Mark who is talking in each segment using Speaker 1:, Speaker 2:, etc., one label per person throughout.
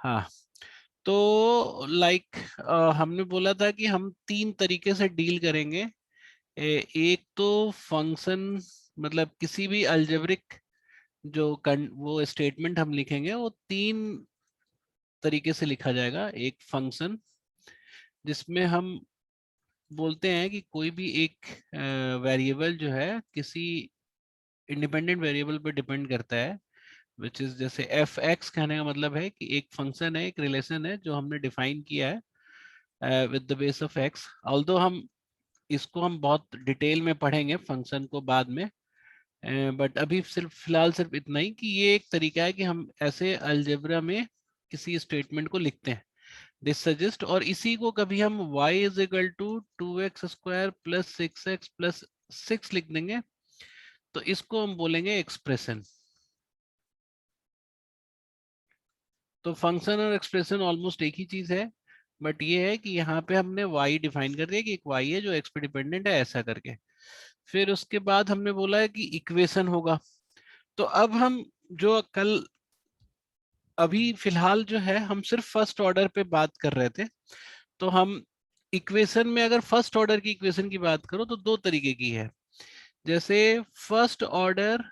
Speaker 1: हाँ, तो लाइक हमने बोला था कि हम तीन तरीके से डील करेंगे। एक तो फंक्शन, मतलब किसी भी अलजेब्रिक जो वो स्टेटमेंट हम लिखेंगे वो तीन तरीके से लिखा जाएगा। एक फंक्शन जिसमें हम बोलते हैं कि कोई भी एक वेरिएबल जो है किसी इंडिपेंडेंट वेरिएबल पर डिपेंड करता है, विच इज जैसे एफ एक्स। कहने का मतलब है कि एक फंक्शन है, एक रिलेशन है जो हमने डिफाइन किया है with the base of x. Although हम इसको हम बहुत डिटेल में पढ़ेंगे फंक्शन को बाद में, बट अभी सिर्फ फिलहाल सिर्फ इतना ही कि ये एक तरीका है कि हम ऐसे अलजेब्रा में किसी स्टेटमेंट को लिखते हैं, दिस सजेस्ट। और इसी को कभी हम y is equal to 2x² plus 6x plus 6 लिख देंगे, तो इसको हम बोलेंगे एक्सप्रेशन। तो फंक्शन और एक्सप्रेशन ऑलमोस्ट एक ही चीज है, बट ये है कि यहाँ पे हमने y डिफाइन कर दिया कि एक y है जो x पे डिपेंडेंट है, ऐसा करके। फिर उसके बाद हमने बोला है कि इक्वेशन होगा। तो अब हम जो कल अभी फिलहाल जो है हम सिर्फ फर्स्ट ऑर्डर पे बात कर रहे थे, तो हम इक्वेशन में अगर फर्स्ट ऑर्डर की इक्वेशन की बात करो तो दो तरीके की है। जैसे फर्स्ट ऑर्डर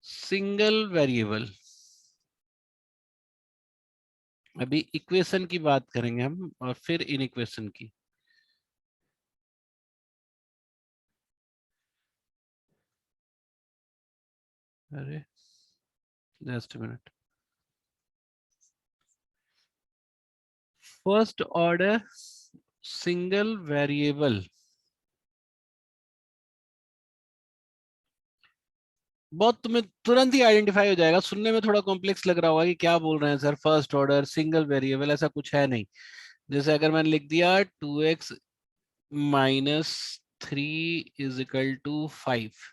Speaker 1: सिंगल वेरिएबल, अभी इक्वेशन की बात करेंगे हम और फिर इन इक्वेशन की। अरे just minute. First order single variable बहुत तुम्हें तुरंत ही आइडेंटिफाई हो जाएगा। सुनने में थोड़ा कॉम्प्लेक्स लग रहा होगा कि क्या बोल रहे हैं sir, first order single variable, ऐसा कुछ है नहीं। जैसे अगर मैंने लिख दिया 2x minus 3 is equal to 5,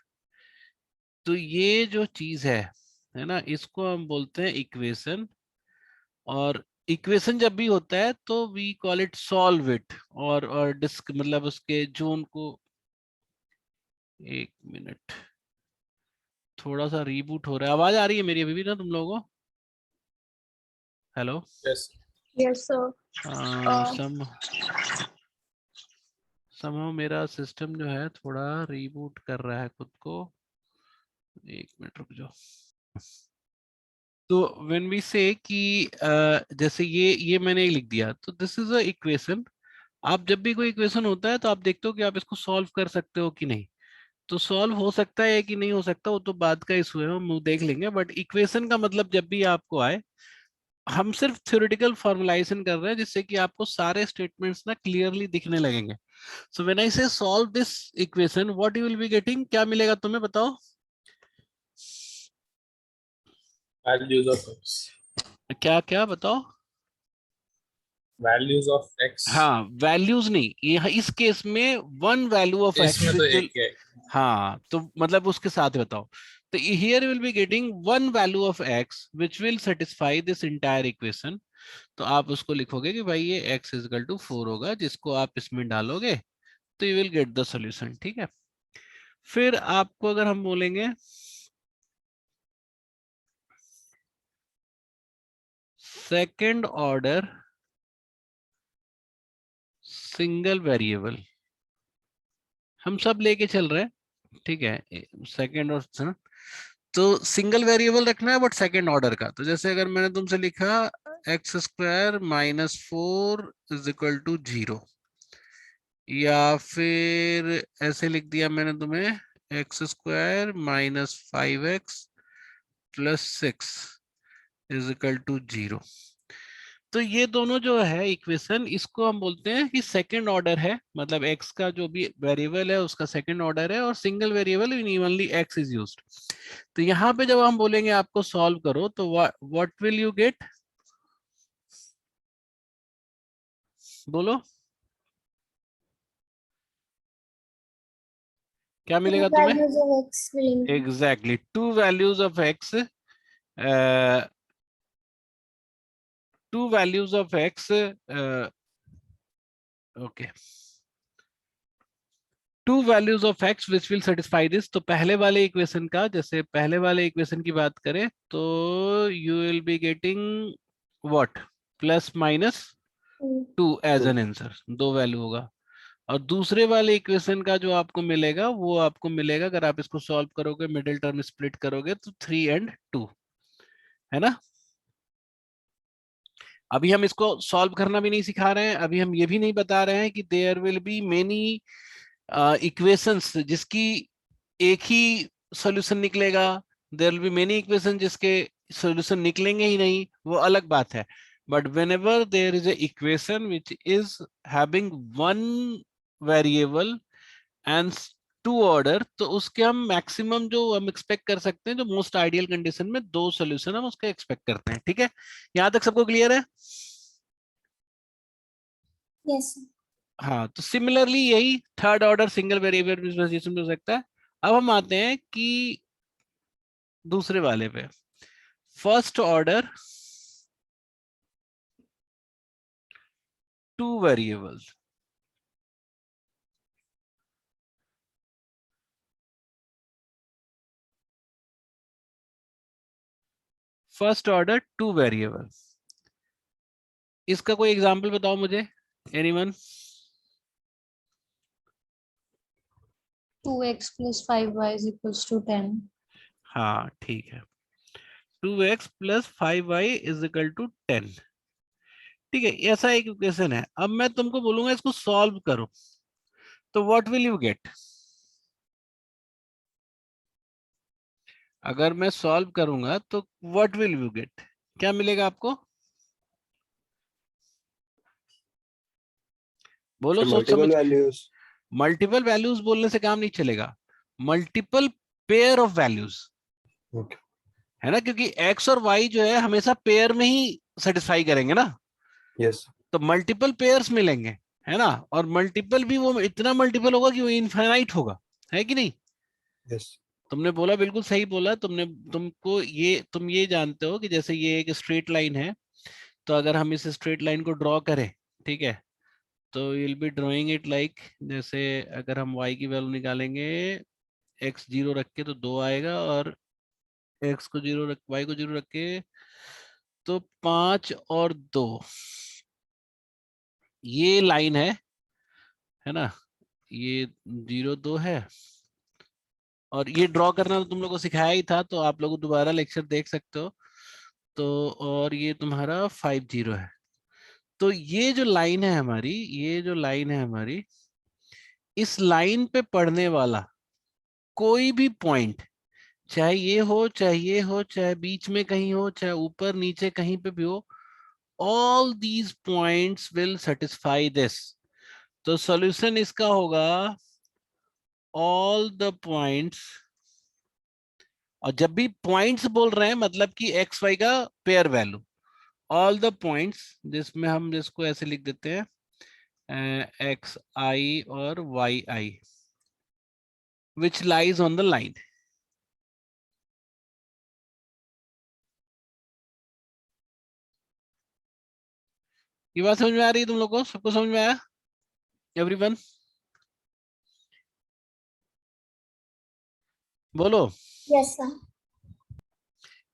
Speaker 1: तो ये जो चीज है ना, इसको हम बोलते हैं इक्वेशन। और इक्वेशन जब भी होता है तो we call it solve it, और डिस्क मतलब उसके जोन को। एक मिनट, थोड़ा सा रीबूट हो रहा है। आवाज आ रही है मेरी अभी भी ना तुम लोगों को? Hello.
Speaker 2: Yes.
Speaker 3: Yes, sir.
Speaker 1: Some somehow मेरा सिस्टम जो है थोड़ा रीबूट कर रहा है खुद को। एक मिनट रुक जाओ। तो व्हेन वी से कि जैसे ये मैंने लिख दिया, तो दिस इज अ इक्वेशन। आप जब भी कोई इक्वेशन होता है तो आप देखते हो कि आप इसको सॉल्व कर सकते हो कि नहीं। तो सॉल्व हो सकता है कि नहीं हो सकता, वो तो बाद का इशू है, हम देख लेंगे। बट इक्वेशन का मतलब जब भी आपको आए, हम सिर्फ थ्योरेटिकल फॉर्मुलाइजेशन कर रहे हैं जिससे कि आपको सारे स्टेटमेंट्स ना क्लियरली दिखने लगेंगे। सो व्हेन आई से solve this equation, what you will be getting, क्या मिलेगा तुम्हें बताओ?
Speaker 2: Values of x.
Speaker 1: क्या क्या बताओ?
Speaker 2: Values of x.
Speaker 1: हाँ, वैल्यूज नहीं, ये इस केस में वन वैल्यू ऑफ एक्स
Speaker 2: इसमें तो
Speaker 1: विच विल।
Speaker 2: एक है।
Speaker 1: हाँ, तो मतलब उसके साथ बताओ। तो here will be getting one value of x which will satisfy this entire equation. तो आप उसको लिखोगे कि भाई ये x इज इक्वल टू 4 होगा, जिसको आप इसमें डालोगे तो you will get the solution. ठीक है। फिर आपको अगर हम बोलेंगे सेकंड ऑर्डर सिंगल वेरिएबल, हम सब लेके चल रहे हैं, ठीक है, सेकंड और तो सिंगल वेरिएबल रखना है बट सेकंड ऑर्डर का। तो जैसे अगर मैंने तुमसे लिखा x² minus 4 is equal to 0, या फिर ऐसे लिख दिया मैंने तुम्हें x² minus 5x plus 6 is equal to 0, तो ये दोनों जो है इक्वेशन, इसको हम बोलते हैं कि सेकंड ऑर्डर है। मतलब x का जो भी वेरिएबल है उसका सेकंड ऑर्डर है, और single variable in evenly x is used. तो यहाँ पे जब हम बोलेंगे आपको सॉल्व करो, तो व्हाट विल यू गेट, बोलो क्या
Speaker 3: Two
Speaker 1: मिलेगा तुम्हें?
Speaker 3: values of x will
Speaker 1: exactly, to values of x, to values of x। Okay, to values of x which will satisfy this. तो पहले वाले इक्वेशन का, जैसे पहले वाले इक्वेशन की बात करें तो you will be getting what, plus minus 2 as an answer, दो वैल्यू होगा। और दूसरे वाले इक्वेशन का जो आपको मिलेगा वो आपको मिलेगा, अगर आप इसको सॉल्व करोगे, मिडिल टर्म स्प्लिट करोगे तो 3 and 2, है ना। अभी हम इसको सॉल्व करना भी नहीं सिखा रहे हैं, अभी हम ये भी नहीं बता रहे हैं कि there will be many equations जिसकी एक ही सॉल्यूशन निकलेगा, there will be many equation जिसके सॉल्यूशन निकलेंगे ही नहीं, वो अलग बात है। But whenever there is a equation which is having one variable and two order, तो उसके हम मैक्सिमम जो हम एक्सपेक्ट कर सकते हैं, जो मोस्ट आइडियल कंडीशन में दो सॉल्यूशन हम उसके एक्सपेक्ट करते हैं। ठीक है, यहां तक सबको क्लियर है?
Speaker 3: Yes, sir.
Speaker 1: हाँ, तो सिमिलरली यही third order single variable visualization हो सकता है। अब हम आते हैं कि दूसरे वाले पे, first order two variables. First order two variable, इसका कोई एग्जांपल बताओ मुझे, anyone?
Speaker 4: 2x plus 5y is equals to 10.
Speaker 1: हाँ ठीक है, 2x plus 5y is equal to 10। ठीक है, ऐसा एक इक्वेशन है। अब मैं तुमको बोलूंगा इसको सॉल्व करो, तो व्हाट विल यू गेट? अगर मैं सॉल्व करूंगा तो व्हाट विल यू गेट, क्या मिलेगा आपको? बोलो, सोच समझ।
Speaker 5: Multiple values.
Speaker 1: मल्टीपल वैल्यूज बोलने से काम नहीं चलेगा, multiple pair of values,
Speaker 5: okay,
Speaker 1: है ना, क्योंकि एक्स और वाई जो है हमेशा पेयर में ही सेटिस्फाई करेंगे ना।
Speaker 5: यस,
Speaker 1: तो मल्टीपल पेयर्स मिलेंगे, है ना, और मल्टीपल भी वो इतना मल्टीपल होगा कि वो इनफाइनाइट होगा, है कि नहीं?
Speaker 5: यस,
Speaker 1: तुमने बोला, बिल्कुल सही बोला तुमने। तुमको ये, तुम ये जानते हो कि जैसे ये एक स्ट्रेट लाइन है, तो अगर हम इस स्ट्रेट लाइन को ड्रॉ करें, ठीक है, तो will be drawing it like, जैसे अगर हम y की वैल्यू निकालेंगे, x 0 रख के तो 2 आएगा, और x को 0 रख, y को 0 रख के तो 5 और 2, ये लाइन है ना, ये 0 2 है। और ये ड्रॉ करना तो तुम लोगों को सिखाया ही था, तो आप लोग दोबारा लेक्चर देख सकते हो। तो और ये तुम्हारा 5 0 है। तो ये जो लाइन है हमारी, ये जो लाइन है हमारी, इस लाइन पे पड़ने वाला कोई भी पॉइंट, चाहे ये हो, चाहे ये हो, चाहे बीच में कहीं हो, चाहे ऊपर नीचे कहीं पे भी हो, all these points will satisfy this। तो सॉल्यूशन इसका होगा all the points, और जब भी पॉइंट्स बोल रहे हैं मतलब कि एक्स वाई का pair value, all the points, जिसमें हम जिसको ऐसे लिख देते हैं एक्स आई और y i, which lies on the line। ये बात समझ में आ रही है तुम लोग को? सबको समझ में आया? एवरीवन बोलो।
Speaker 3: Yes, sir.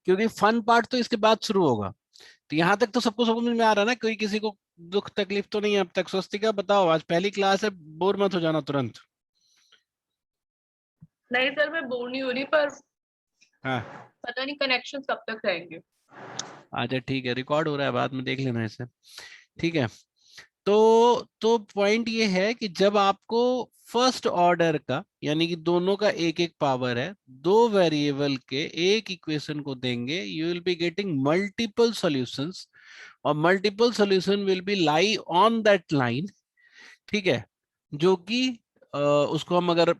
Speaker 1: क्योंकि फन पार्ट तो इसके बाद शुरू होगा। तो यहाँ तक तो सबको समझ में आ रहा है ना? कोई किसी को दुख तकलीफ तो नहीं है अब तक? स्वस्तिका बताओ, आज पहली क्लास है, बोर मत हो जाना तुरंत।
Speaker 6: नहीं सर, मैं बोर नहीं हो रही, पर
Speaker 1: हाँ
Speaker 6: पता नहीं कनेक्शन कब तक रहेंगे।
Speaker 1: अच्छा ठीक है, रिकॉर्ड हो रहा है, बाद में देख लेना इसे। ठीक है, तो पॉइंट ये है कि जब आपको फर्स्ट ऑर्डर का, यानी कि दोनों का एक एक पावर है, दो वेरिएबल के एक इक्वेशन को देंगे, you will be getting multiple solutions, और multiple solution will be lie on that line. ठीक है, जो कि उसको हम अगर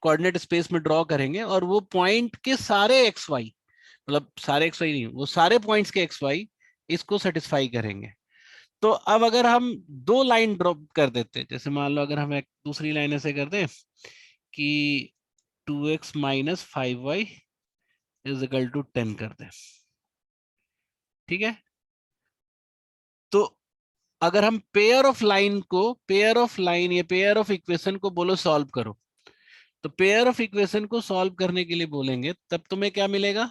Speaker 1: कोऑर्डिनेट स्पेस में ड्रॉ करेंगे, और वो पॉइंट के सारे एक्स वाई, मतलब सारे एक्स वाई नहीं, वो सारे पॉइंट्स के एक्स वाई इसको सेटिस्फाई करेंगे। तो अब अगर हम दो लाइन ड्रॉप कर देते, जैसे मान लो अगर हम एक दूसरी लाइन ऐसे कर दें कि 2x minus 5y is equal to 10 कर दें, ठीक है, तो अगर हम पेयर ऑफ लाइन को, पेयर ऑफ लाइन या पेयर ऑफ इक्वेशन को बोलो सॉल्व करो, तो पेयर ऑफ इक्वेशन को सॉल्व करने के लिए बोलेंगे, तब तुम्हें क्या मिलेगा?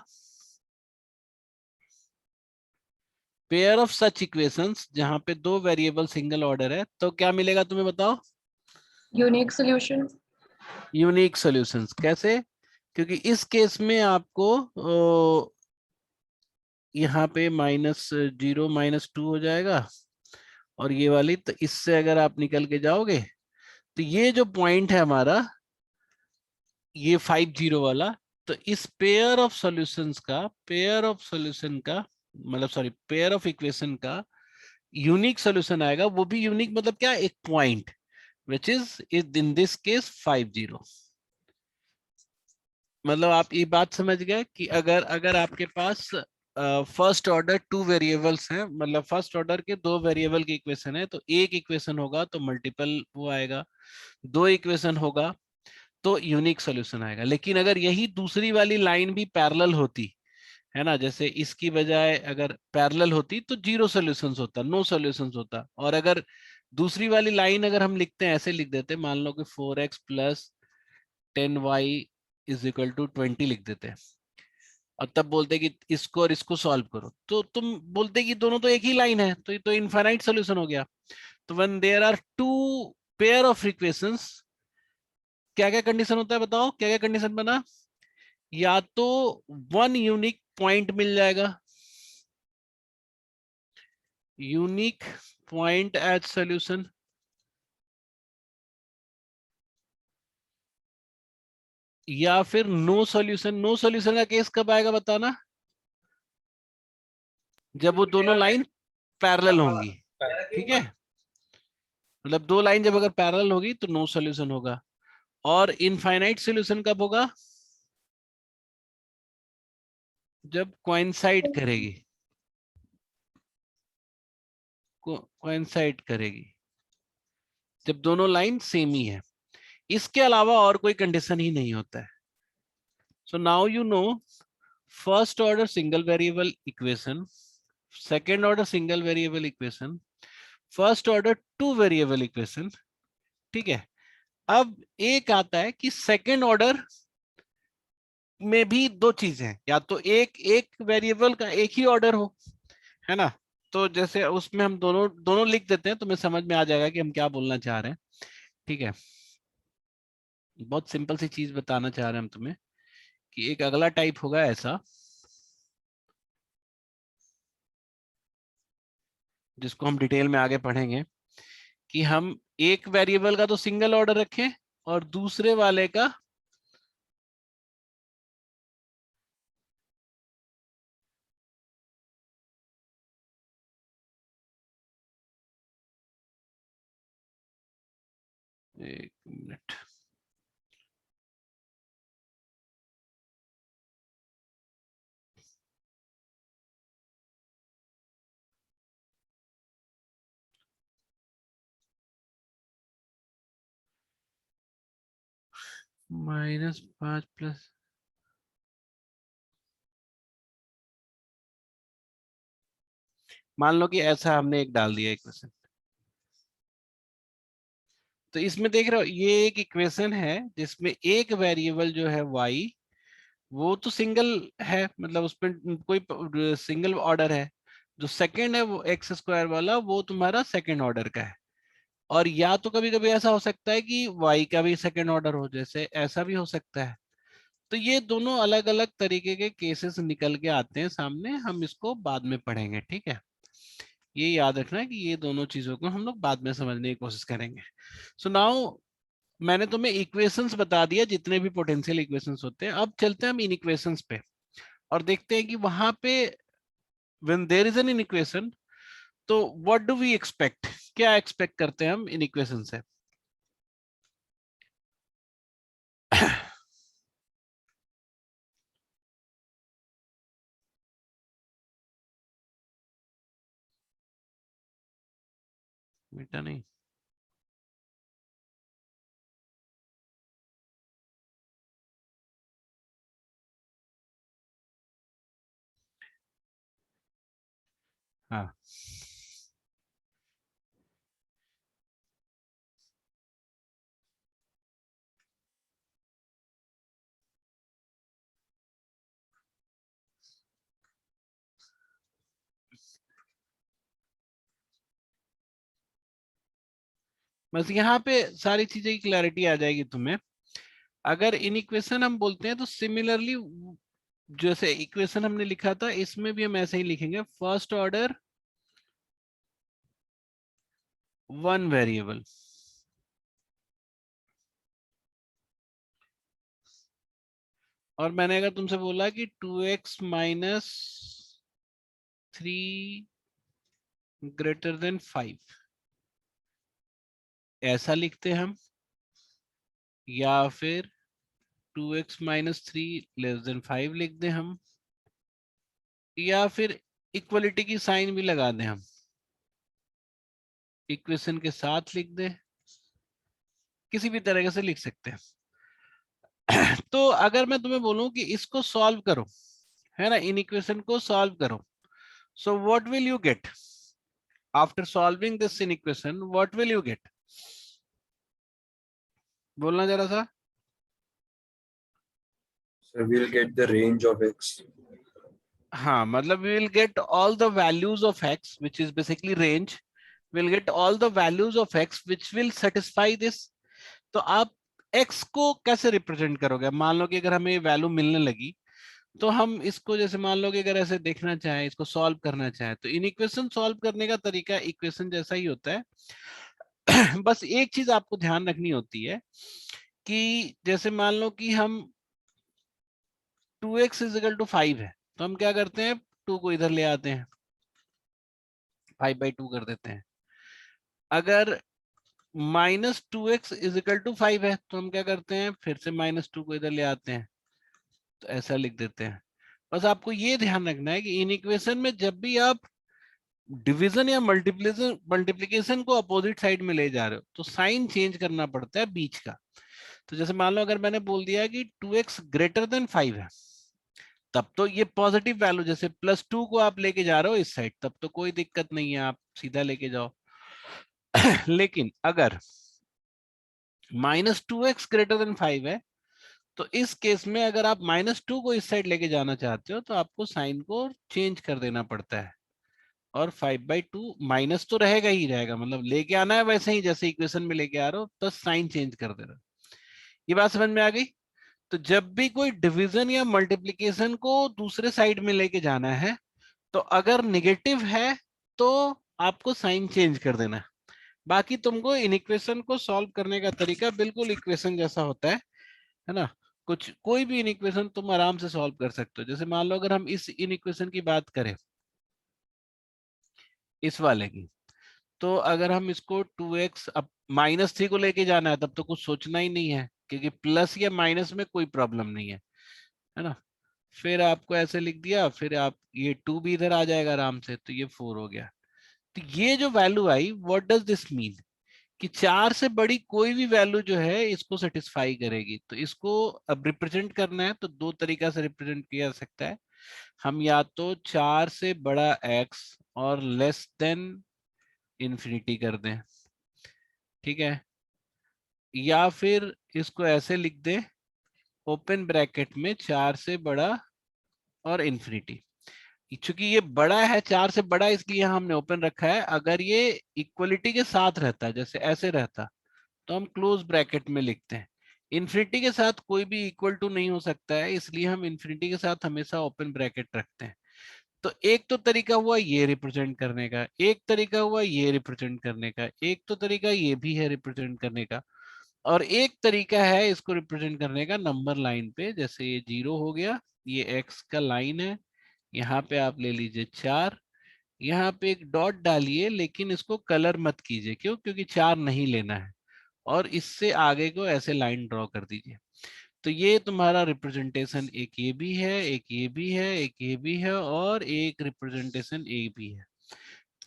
Speaker 1: पेयर ऑफ सच इक्वेशंस जहां पे दो वेरिएबल सिंगल ऑर्डर है, तो क्या मिलेगा तुम्हें बताओ?
Speaker 6: Unique solution.
Speaker 1: Unique solutions. कैसे? क्योंकि इस केस में आपको यहाँ पे -0 -2 हो जाएगा, और ये वाली, तो इससे अगर आप निकल के जाओगे तो ये जो पॉइंट है हमारा, ये 50 वाला, तो इस पेयर ऑफ सॉल्यूशंस का, पेयर ऑफ सॉल्यूशन का मतलब सॉरी पेयर ऑफ इक्वेशन का यूनिक सॉल्यूशन आएगा। वो भी यूनिक मतलब क्या? एक point which is in this case 50। मतलब आप ये बात समझ गए कि अगर अगर आपके पास फर्स्ट ऑर्डर टू वेरिएबल्स हैं, मतलब फर्स्ट ऑर्डर के दो वेरिएबल की इक्वेशन है, तो एक इक्वेशन होगा तो मल्टीपल वो आएगा, दो इक्वेशन होगा तो यूनिक सॉल्यूशन आएगा। लेकिन अगर यही दूसरी वाली लाइन भी पैरेलल होती है ना, जैसे इसकी बजाय अगर पैरेलल होती तो जीरो सॉल्यूशंस होता, नो सॉल्यूशंस होता। और अगर दूसरी वाली लाइन अगर हम लिखते हैं, ऐसे लिख देते, मान लो कि 4x + 10y = 20 लिख देते हैं, और तब बोलते कि इसको और इसको सॉल्व करो, तो तुम बोलते कि दोनों तो एक ही लाइन है, तो ये तो इनफाइनाइट सॉल्यूशन हो गया। तो when there are two pair of equations, क्या क्या कंडीशन होता है बताओ? क्या क्या कंडीशन बना? या तो वन यूनिक पॉइंट मिल जाएगा, यूनिक पॉइंट एज सॉल्यूशन, या फिर नो सॉल्यूशन। नो सॉल्यूशन का केस कब आएगा बताना? जब वो दोनों लाइन पैरेलल होंगी। ठीक है, मतलब दो लाइन जब अगर पैरेलल होगी तो नो सॉल्यूशन होगा। और इनफाइनाइट सॉल्यूशन कब होगा? जब कोइंसाइड करेगी, कोइंसाइड करेगी, जब दोनों लाइन सेम ही है। इसके अलावा और कोई कंडीशन ही नहीं होता है। So now you know, first order single variable equation, second order single variable equation, first order two variable equation. ठीक है, अब एक आता है कि सेकेंड ऑर्डर में भी दो चीजें हैं, या तो एक एक वेरिएबल का एक ही ऑर्डर हो, है ना। तो जैसे उसमें हम दोनों दोनों लिख देते हैं, तो तुम्हें समझ में आ जाएगा कि हम क्या बोलना चाह रहे हैं। ठीक है, बहुत सिंपल सी चीज बताना चाह रहे हैं हम तुम्हें, कि एक अगला टाइप होगा ऐसा, जिसको हम डिटेल में आगे पढ़ेंगे, कि हम एक वेरिएबल का तो सिंगल ऑर्डर रखें और दूसरे वाले का एक मिनट, -5 + मान लो कि ऐसा हमने एक डाल दिया इक्वेशन। तो इसमें देख रहे हो, ये एक इक्वेशन है जिसमें एक वेरिएबल जो है y, वो तो सिंगल है, मतलब उसमें कोई सिंगल ऑर्डर है। जो सेकंड है वो x² वाला, वो तुम्हारा सेकंड ऑर्डर का है। और या तो कभी कभी ऐसा हो सकता है कि y का भी सेकंड ऑर्डर हो, जैसे ऐसा भी हो सकता है। तो ये दोनों अलग अलग तरीके के केसेस निकल के आते हैं सामने, हम इसको बाद में पढ़ेंगे। ठीक है, ये याद रखना कि ये दोनों चीजों को हम लोग बाद में समझने की कोशिश करेंगे। सो नाउ मैंने तुम्हें इक्वेशंस बता दिया, जितने भी पोटेंशियल इक्वेशंस होते हैं। अब चलते हैं हम इन इक्वेशंस पे, और देखते हैं कि वहां पे when there is an inequation, तो व्हाट डू वी एक्सपेक्ट, क्या एक्सपेक्ट करते हैं हम इन इक्वेशन से। बेटा नहीं, हाँ, बस यहाँ पे सारी चीजें की क्लैरिटी आ जाएगी तुम्हें। अगर इन इक्वेशन हम बोलते हैं तो सिमिलरली जैसे इक्वेशन हमने लिखा था इसमें भी हम ऐसे ही लिखेंगे, फर्स्ट ऑर्डर वन वेरिएबल। और मैंने अगर तुमसे बोला कि 2x माइनस 3 ग्रेटर देन 5, ऐसा लिखते हम, या फिर 2x माइनस 3 लेस देन 5 लिख दें हम, या फिर इक्वलिटी की साइन भी लगा दें हम, इक्वेशन के साथ लिख दें, किसी भी तरीके से लिख सकते हैं। तो अगर मैं तुम्हें बोलूं कि इसको सॉल्व करो, है ना, इन इक्वेशन को सॉल्व करो, so what will you get after solving this in equation, what will you get? बोलना जरा सा।
Speaker 5: So we'll get the range of x.
Speaker 1: हाँ, मतलब we will get all the values of x, which is basically range. We'll get all the values of x which will satisfy this. तो आप x को कैसे represent करोगे? मान लो कि अगर हमें वैल्यू मिलने लगी तो हम इसको, जैसे मान लो कि अगर ऐसे देखना चाहें, इसको सॉल्व करना चाहें, तो इन इक्वेशन सॉल्व करने का तरीका इक्वेशन जैसा ही होता है। बस एक चीज आपको ध्यान रखनी होती है कि जैसे मान लो कि हम 2x इज इक्वल टू 5 है, तो हम क्या करते हैं, 2 को इधर ले आते हैं, 5/2 कर देते हैं। अगर minus 2x is equal to 5 है तो हम क्या करते हैं, फिर से -2 को इधर ले आते हैं, तो ऐसा लिख देते हैं। बस आपको ये ध्यान रखना है कि इन इक्वेशन में जब भी आप डिवीजन या मल्टीप्लिकेशन को अपोजिट साइड में ले जा रहे हो तो साइन चेंज करना पड़ता है बीच का। तो जैसे मान लो अगर मैंने बोल दिया कि 2x ग्रेटर देन 5 है, तब तो ये पॉजिटिव वैल्यू, जैसे +2 को आप लेके जा रहे हो इस साइड, तब तो कोई दिक्कत नहीं है, आप सीधा लेके जाओ। लेकिन अगर -2x ग्रेटर देन 5 है, तो इस केस में अगर आप -2 को इस साइड लेके जाना चाहते हो तो आपको साइन को चेंज कर देना पड़ता है, और 5/2 माइनस तो रहेगा ही रहेगा, मतलब लेके आना है वैसे ही जैसे इक्वेशन में लेके आ रहे हो, बस साइन चेंज कर दे रहे हो। ये बात समझ में आ गई? तो जब भी कोई डिवीजन या मल्टीप्लिकेशन को दूसरे साइड में लेके जाना है, तो अगर निगेटिव है तो आपको साइन चेंज कर देना है। बाकी तुमको इन इक्वेशन को सॉल्व करने का तरीका बिल्कुल इक्वेशन जैसा होता है ना। कुछ कोई भी इन इक्वेशन तुम आराम से सॉल्व कर सकते हो। जैसे मान लो अगर हम इस इन इक्वेशन की बात करें, इस वाले की, तो अगर हम इसको 2x, अब -3 को लेके जाना है तब तो कुछ सोचना ही नहीं है, क्योंकि प्लस या माइनस में कोई प्रॉब्लम नहीं है ना। फिर आपको ऐसे लिख दिया, फिर आप ये 2 भी इधर आ जाएगा आराम से, तो ये 4 हो गया। तो ये जो value I, what does this mean, कि 4 से बड़ी कोई भी वैल्यू जो है इसको सेटिस्फाई करेगी। तो इसको अब रिप्रेजेंट करना है तो दो तरीका से रिप्रेजेंट किया जा सकता है। हम या तो 4 से बड़ा x और लेस देन इंफिनिटी कर दें, ठीक है, या फिर इसको ऐसे लिख दें, ओपन ब्रैकेट में 4 से बड़ा और इंफिनिटी। चूंकि ये बड़ा है, 4 से बड़ा, इसलिए हमने ओपन रखा है। अगर ये इक्वलिटी के साथ रहता, जैसे ऐसे रहता, तो हम क्लोज ब्रैकेट में लिखते हैं। इन्फिनिटी के साथ कोई भी इक्वल टू नहीं हो सकता है, इसलिए हम इन्फिनिटी के साथ हमेशा ओपन ब्रैकेट रखते हैं। तो एक तो तरीका हुआ ये रिप्रेजेंट करने का, एक तरीका हुआ ये रिप्रेजेंट करने का, एक तो तरीका ये भी है रिप्रेजेंट करने का, और एक तरीका है इसको रिप्रेजेंट करने का नंबर लाइन पे। जैसे ये 0 हो गया, ये x का लाइन है, यहाँ पे आप ले लीजिए 4, यहाँ पे एक डॉट डालिए, लेकिन इसको कलर मत कीजिए, क्यों? क्योंकि 4 नहीं लेना है, और इससे आगे को ऐसे लाइन ड्रॉ कर दीजिए। तो ये तुम्हारा रिप्रेजेंटेशन एक ये भी है, एक ये भी है, एक ये भी है, और एक रिप्रेजेंटेशन ए भी है।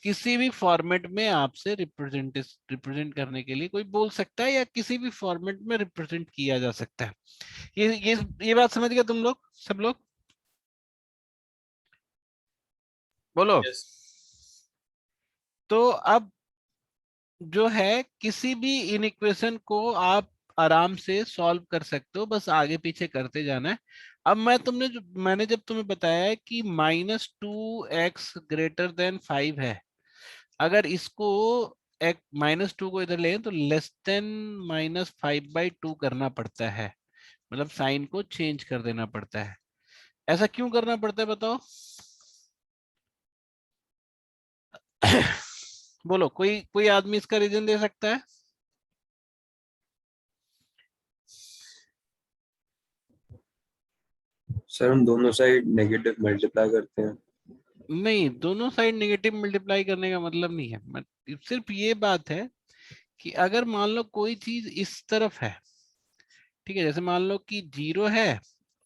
Speaker 1: किसी भी फॉर्मेट में आपसे रिप्रेजेंट करने के लिए कोई बोल सकता है, या किसी भी फॉर्मेट में रिप्रेजेंट किया जा सकता है। ये बात समझ गए तुम लोग, सब लोग? बोलो।
Speaker 2: Yes.
Speaker 1: तो अब जो है, किसी भी इन इक्वेशन को आप आराम से सॉल्व कर सकते हो, बस आगे पीछे करते जाना है। अब मैंने जब तुम्हें बताया है कि -2x ग्रेटर देन 5 है, अगर इसको -2 को इधर ले तो लेस देन -5/2 करना पड़ता है, मतलब साइन को चेंज कर देना पड़ता है। ऐसा क्यों करना पड़ता है बताओ? बोलो, कोई कोई आदमी इसका रीजन दे सकता है?
Speaker 5: सर हम दोनों साइड नेगेटिव मल्टीप्लाई करते हैं।
Speaker 1: नहीं, दोनों साइड नेगेटिव मल्टीप्लाई करने का मतलब नहीं है, सिर्फ ये बात है कि अगर मान लो कोई चीज इस तरफ है, ठीक है, जैसे मान लो कि 0 है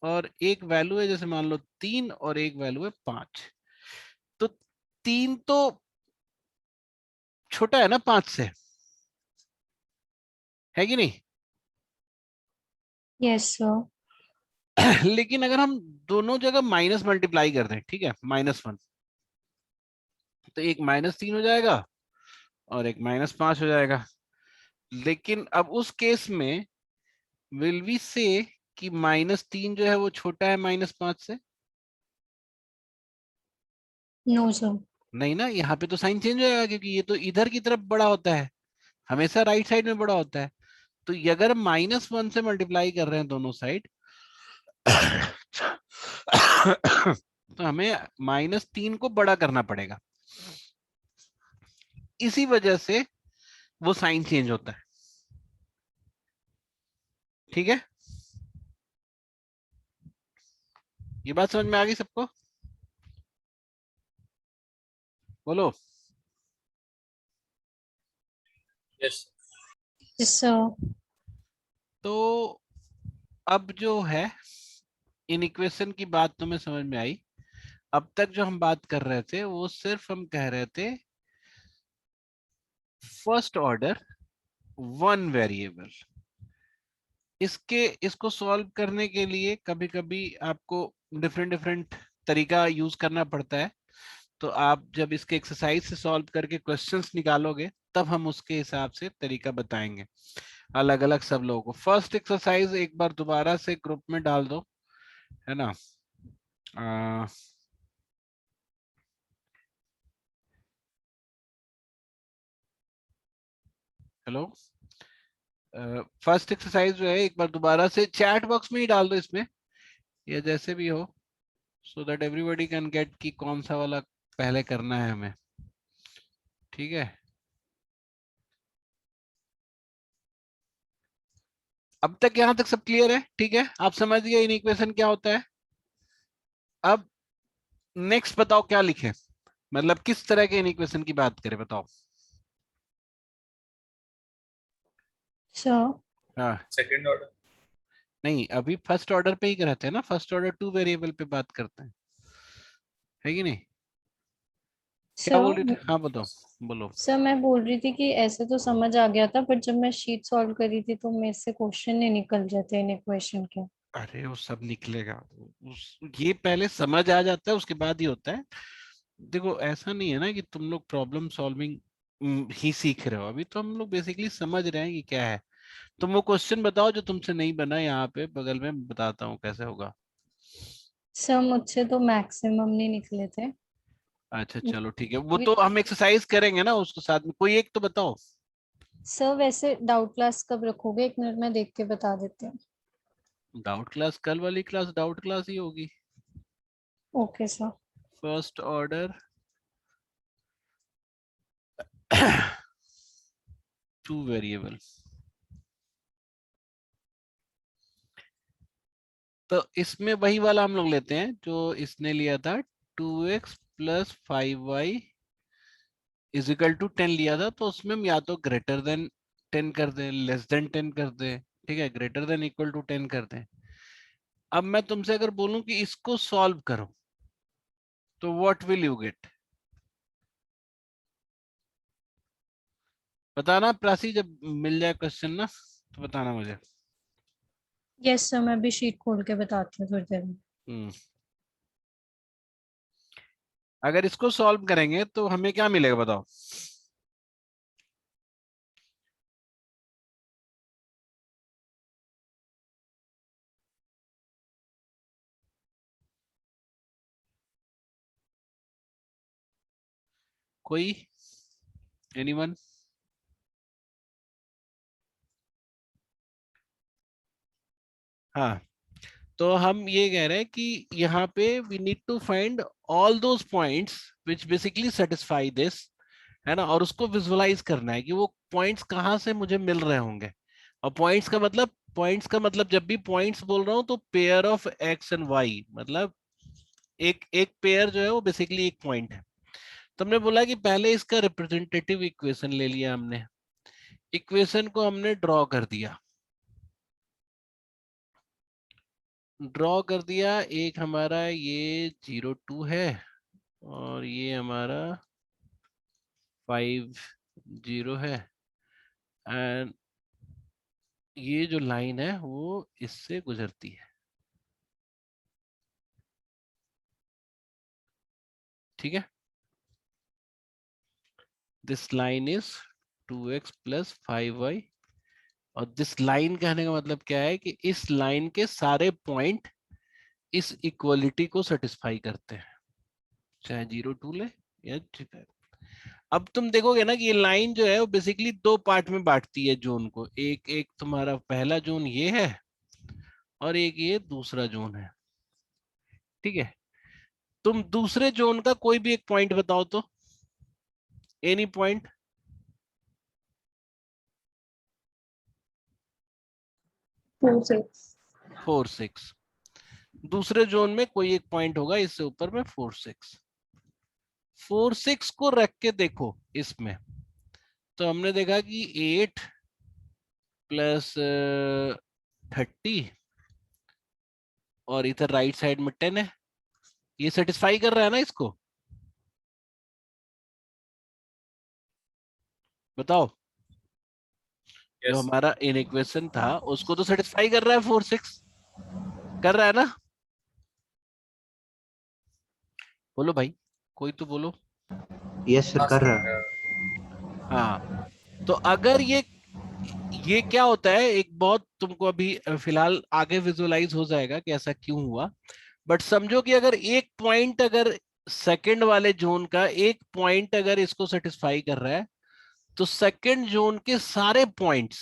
Speaker 1: और एक वैल्यू है, जैसे मान लो 3 और एक वैल्यू है 5, तो 3 तो छोटा है ना 5 से, है कि नहीं?
Speaker 4: Yes, sir.
Speaker 1: लेकिन अगर हम दोनों जगह माइनस मल्टीप्लाई कर दें, ठीक है, -1, तो एक -3 हो जाएगा और एक -5 हो जाएगा। लेकिन अब उस केस में विल वी से कि -3 जो है वो छोटा है -5 से?
Speaker 4: No, sir.
Speaker 1: नहीं ना, यहाँ पे तो साइन चेंज हो जाएगा क्योंकि ये तो इधर की तरफ बड़ा होता है, हमेशा राइट साइड में बड़ा होता है। तो ये अगर -1 से मल्टीप्लाई कर रहे हैं दोनों साइड तो हमें -3 को बड़ा करना पड़ेगा, इसी वजह से वो साइन चेंज होता है। ठीक है, ये बात समझ में आ गई सबको? बोलो।
Speaker 2: Yes.
Speaker 4: Yes, sir.
Speaker 1: तो अब जो है इन इक्वेशन की बात तुम्हें समझ में आई। अब तक जो हम बात कर रहे थे वो सिर्फ हम कह रहे थे फर्स्ट ऑर्डर वन वेरिएबल। इसको सॉल्व करने के लिए कभी कभी आपको डिफरेंट डिफरेंट तरीका यूज करना पड़ता है। तो आप जब इसके एक्सरसाइज से सॉल्व करके क्वेश्चंस निकालोगे तब हम उसके हिसाब से तरीका बताएंगे अलग अलग सब लोगों को। फर्स्ट एक्सरसाइज एक बार दोबारा से ग्रुप में डाल दो, है ना? हेलो, फर्स्ट एक्सरसाइज जो है एक बार दोबारा से चैट बॉक्स में ही डाल दो इसमें, या जैसे भी हो, so that everybody can get कि कौन सा वाला पहले करना है हमें। ठीक है, अब तक यहां तक सब क्लियर है? ठीक है, आप समझ गए इन इक्वेशन क्या होता है। अब नेक्स्ट बताओ क्या लिखें, मतलब किस तरह के इन इक्वेशन की बात करें, बताओ।
Speaker 4: Sir.
Speaker 1: हाँ,
Speaker 2: Second order.
Speaker 1: नहीं, अभी फर्स्ट ऑर्डर पे ही करते हैं ना, फर्स्ट ऑर्डर टू वेरिएबल पे बात करते हैं, है कि नहीं? क्या बोल रही थी?
Speaker 4: सर
Speaker 1: हाँ बताओ, बोलो।
Speaker 4: सर मैं बोल रही थी कि ऐसे तो समझ आ गया था, पर जब मैं शीट सॉल्व करी थी तो मेरे से क्वेश्चन नहीं निकल जाते इन इक्वेशन के।
Speaker 1: अरे वो सब निकलेगा, ये पहले समझ आ जाता है उसके बाद ही होता है। देखो ऐसा नहीं है ना कि तुम लोग प्रॉब्लम सॉल्विंग ही सीख रहे हो, अभी तो हम लोग बेसिकली समझ रहे हैं कि क्या है। तुम वो क्वेश्चन बताओ जो तुमसे नहीं बना, यहाँ पे बगल में बताता हूँ कैसे होगा।
Speaker 4: सर मुझसे तो मैक्सिमम नहीं निकले थे।
Speaker 1: अच्छा चलो ठीक है, वो तो हम एक्सरसाइज करेंगे ना उसके साथ में, कोई एक तो बताओ।
Speaker 4: सर वैसे डाउट क्लास कब रखोगे? 1 मिनट में देख के बता देते हैं।
Speaker 1: डाउट क्लास कल वाली क्लास डाउट क्लास ही होगी।
Speaker 4: Okay sir.
Speaker 1: First order two variable, तो इसमें वही वाला हम लोग लेते हैं जो इसने लिया था, 2x + 5y = 10 लिया था। तो उसमें हम या तो ग्रेटर देन 10 कर दें, लेस देन 10 कर दें, ठीक है, ग्रेटर देन इक्वल टू 10 कर दें। अब मैं तुमसे अगर बोलूं कि इसको सॉल्व करो तो व्हाट विल यू गेट? बताना प्रासी, जब मिल जाए क्वेश्चन ना तो बताना मुझे।
Speaker 4: यस सर, मैं भी शीट खोल के बताती हूँ थोड़ी देर में।
Speaker 1: हम्म, अगर इसको सॉल्व करेंगे तो हमें क्या मिलेगा बताओ? कोई, एनीवन? हाँ, तो हम ये कह रहे हैं कि यहाँ पे we need to find all those points which basically satisfy this, है ना, और उसको विजुअलाइज करना है कि वो पॉइंट्स कहाँ से मुझे मिल रहे होंगे। और पॉइंट्स का मतलब जब भी पॉइंट्स बोल रहा हूँ तो pair of x and y, मतलब एक एक पेयर जो है वो बेसिकली एक पॉइंट है। तो हमने बोला कि पहले इसका रिप्रेजेंटेटिव इक्वेशन ले लिया हमने, इक्वेशन को हमने ड्रॉ कर दिया, एक हमारा ये 0 2 है और ये हमारा 5 0 है, एंड ये जो लाइन है वो इससे गुजरती है, ठीक है। This line is 2x + 5y, और दिस लाइन कहने का मतलब क्या है कि इस लाइन के सारे पॉइंट इस इक्वलिटी को सेटिस्फाई करते हैं, चाहे 0 2 ले या 5। अब तुम देखोगे ना कि ये लाइन जो है वो बेसिकली दो पार्ट में बांटती है जोन को, एक एक तुम्हारा पहला जोन ये है और एक ये दूसरा जोन है, ठीक है। तुम दूसरे जोन का कोई भी एक पॉइंट बताओ तो, एनी पॉइंट।
Speaker 6: 4 6.
Speaker 1: 4 6, दूसरे जोन में कोई एक पॉइंट होगा इससे ऊपर में 4 6। 4 6 को रख के देखो इसमें, तो हमने देखा कि 8 + 30 और इधर राइट साइड में 10 है, ये सेटिस्फाई कर रहा है ना इसको, बताओ। जो
Speaker 2: Yes.
Speaker 1: हमारा इन इक्वेशन था उसको तो सेटिस्फाई कर रहा है, 4 6 कर रहा है ना, बोलो भाई, कोई तो बोलो।
Speaker 7: यस सर,
Speaker 2: हाँ
Speaker 7: कर
Speaker 2: सर,
Speaker 7: रहा है।
Speaker 1: हाँ, तो अगर ये क्या होता है, एक बहुत तुमको अभी फिलहाल आगे विजुअलाइज हो जाएगा कि ऐसा क्यों हुआ, बट समझो कि अगर एक पॉइंट, अगर सेकंड वाले जोन का एक पॉइंट अगर इसको सेटिस्फाई कर रहा है, तो सेकंड जोन के सारे पॉइंट्स,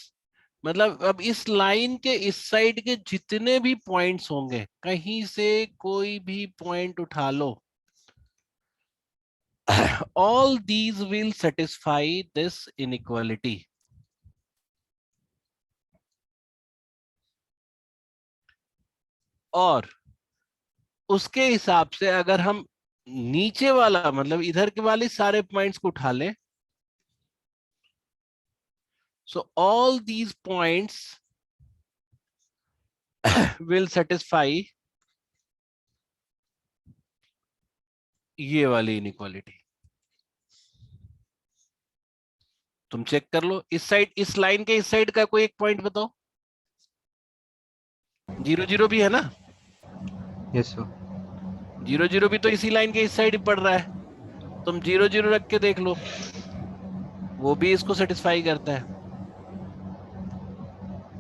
Speaker 1: मतलब अब इस लाइन के इस साइड के जितने भी पॉइंट्स होंगे, कहीं से कोई भी पॉइंट उठा लो, all these will satisfy this inequality. और उसके हिसाब से अगर हम नीचे वाला, मतलब इधर के वाले सारे पॉइंट्स को उठा लें, so all these points will satisfy ये वाली इनइक्वालिटी। तुम चेक कर लो, इस साइड, इस लाइन के इस साइड का कोई एक पॉइंट बताओ। 0 0 भी है ना,
Speaker 7: यस सर।
Speaker 1: 0 0 भी तो इसी लाइन के इस साइड ही पड़ रहा है, तुम 0 0 रख के देख लो, वो भी इसको सेटिस्फाई करता है।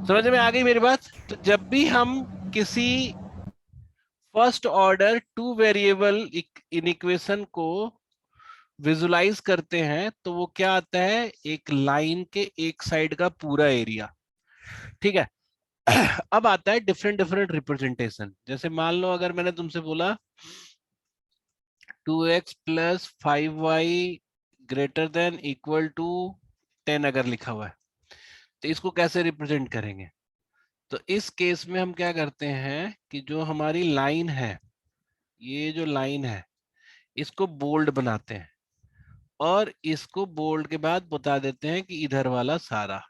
Speaker 1: समझ में आ गई मेरी बात? तो जब भी हम किसी first order two variable inequation को विजुलाइज करते हैं तो वो क्या आता है, एक लाइन के एक साइड का पूरा एरिया, ठीक है। अब आता है डिफरेंट डिफरेंट रिप्रेजेंटेशन। जैसे मान लो अगर मैंने तुमसे बोला 2x + 5y > 10 अगर लिखा हुआ है, तो इसको कैसे रिप्रेजेंट करेंगे? तो इस केस में हम क्या करते हैं कि जो हमारी लाइन है, ये जो लाइन है, इसको बोल्ड बनाते हैं और इसको बोल्ड के बाद बता देते हैं कि इधर वाला सारा,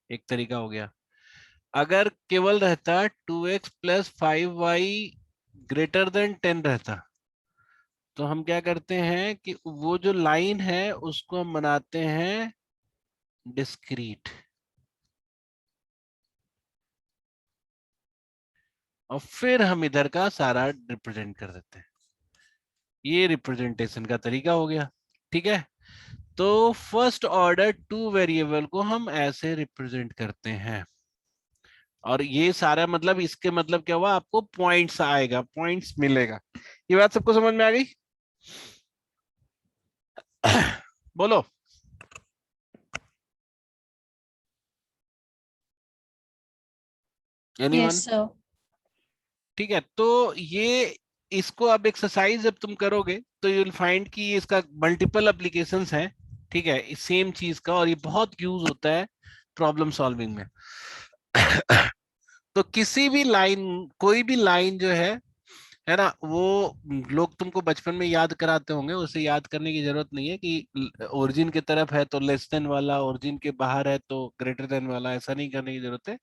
Speaker 1: एक तरीका हो गया। अगर केवल रहता 2x + 5y > 10 रहता, तो हम क्या करते हैं कि वो जो लाइन है उसको हम बनाते हैं डिस्क्रीट, और फिर हम इधर का सारा रिप्रेजेंट कर देते हैं। ये रिप्रेजेंटेशन का तरीका हो गया, ठीक है। तो फर्स्ट ऑर्डर टू वेरिएबल को हम ऐसे रिप्रेजेंट करते हैं, और ये सारा मतलब, इसके मतलब क्या हुआ, आपको पॉइंट्स आएगा, पॉइंट्स मिलेगा। ये बात सबको समझ में आ गई? बोलो। एनीवन?
Speaker 4: Yes, sir.
Speaker 1: ठीक है, तो ये इसको अब एक्सरसाइज जब तुम करोगे तो यू विल फाइंड कि इसका मल्टीपल एप्लीकेशंस हैं, ठीक है, इस सेम चीज का, और ये बहुत यूज होता है प्रॉब्लम सॉल्विंग में। तो किसी भी लाइन, कोई भी लाइन जो है ना, वो लोग तुमको बचपन में याद कराते होंगे, उसे याद करने की जरूरत नहीं है कि ओरिजिन की तरफ है तो लेस देन वाला, ओरिजिन के बाहर है तो ग्रेटर देन वाला, ऐसा नहीं करने की जरूरत है।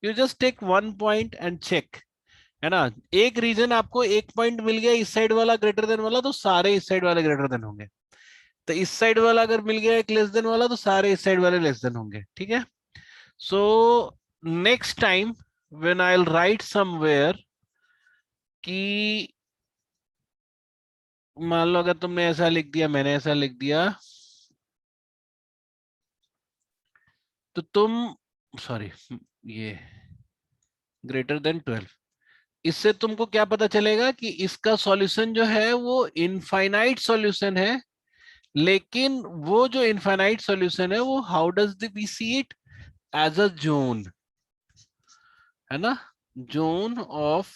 Speaker 1: You just take one point and check, है ना। एक रीजन आपको एक पॉइंट मिल गया इस साइड वाला ग्रेटर देन वाला, तो सारे इस साइड वाले ग्रेटर देन होंगे। तो इस साइड वाला अगर मिल गया एक लेस देन वाला, तो सारे इस साइड वाले लेस देन होंगे, ठीक है। So next time when I will write somewhere कि मान लो अगर तुमने ऐसा लिख दिया, मैंने ऐसा लिख दिया, तो तुम सॉरी, ये ग्रेटर देन 12, इससे तुमको क्या पता चलेगा कि इसका सॉल्यूशन जो है वो इनफाइनाइट सॉल्यूशन है। लेकिन वो जो इनफाइनाइट सॉल्यूशन है वो how does we see it, as a zone, है ना, zone of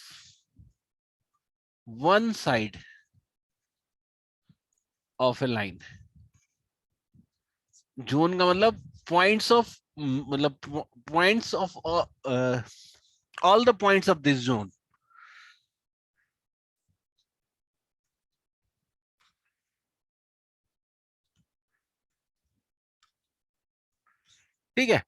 Speaker 1: one side of a line. Zone का मतलब पॉइंट्स ऑफ, मतलब points of all the points of this zone. ठीक है,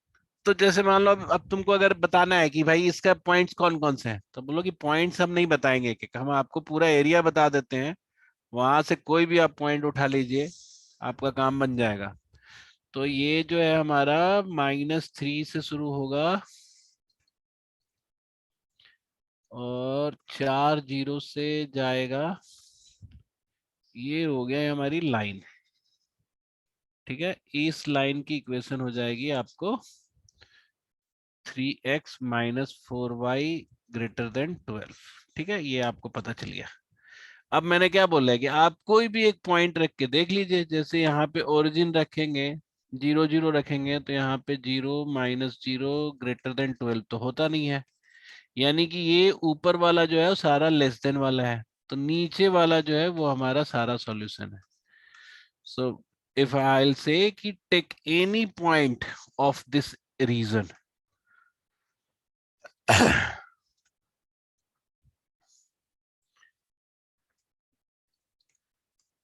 Speaker 1: तो जैसे मान लो अब तुमको अगर बताना है कि भाई इसका पॉइंट्स कौन कौन से हैं, तो बोलो कि पॉइंट्स हम नहीं बताएंगे, कि हम आपको पूरा एरिया बता देते हैं, वहां से कोई भी आप पॉइंट उठा लीजिए, आपका काम बन जाएगा। तो ये जो है हमारा -3 से शुरू होगा और 4 0 से जाएगा, ये हो गया हमारी लाइन, ठीक है। इस लाइन की इक्वेशन हो जाएगी आपको 3x - 4y ग्रेटर देन 12, ठीक है, ये आपको पता चल गया। अब मैंने क्या बोला है कि आप कोई भी एक पॉइंट रख के देख लीजिए, जैसे यहाँ पे ओरिजिन रखेंगे 0 0 रखेंगे, तो यहाँ पे 0 - 0 ग्रेटर देन 12 तो होता नहीं है, यानी कि ये ऊपर वाला जो है वो सारा लेस देन वाला है, तो नीचे वाला जो है वो हमारा सारा सॉल्यूशन है। So if I will say कि take any point of this region